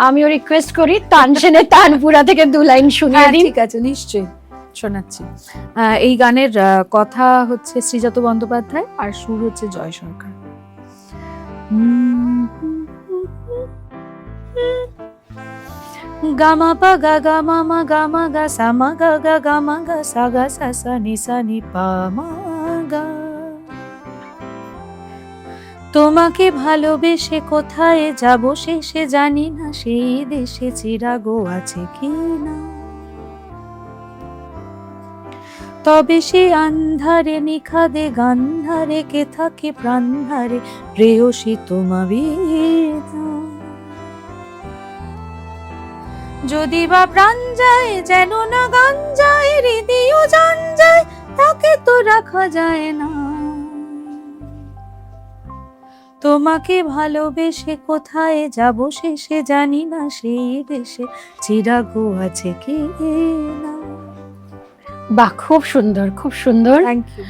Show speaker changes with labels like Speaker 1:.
Speaker 1: আমিও রিকোয়েস্ট করি তানসেনের তানপুরা থেকে 2 লাইন শুনিয়ে দিন।
Speaker 2: ঠিক আছে, নিশ্চয়ই শোনাচ্ছি। এই গানের কথা হচ্ছে শ্রীজাত বন্দ্যোপাধ্যায় আর সুর হচ্ছে জয় সরকার। গামা পা গা গামা মা গামা গা সামা গা গা গামা গা সা গা সা সা নি সা নি পা মা গা। তোমাকে ভালোবেসে কোথায় যাব শেষে জানি না, সেই দেশে চিরাগো আছে কি না। তবে সে আন্ধারে নিখাদে গান্ধারে কে থাকে প্রান্ধারে, প্রেয়সী তোমাবি যদি বা প্রাণ যায় যেন না গান যায়, হৃদয়ও জান যায় তাকে তো রাখা যায় না। তোমাকে ভালোবেসে কোথায় যাব শেষে জানি না, সেই দেশে চিরাগো আছে কি না।
Speaker 1: বাহ, খুব সুন্দর, খুব সুন্দর।
Speaker 2: Thank you.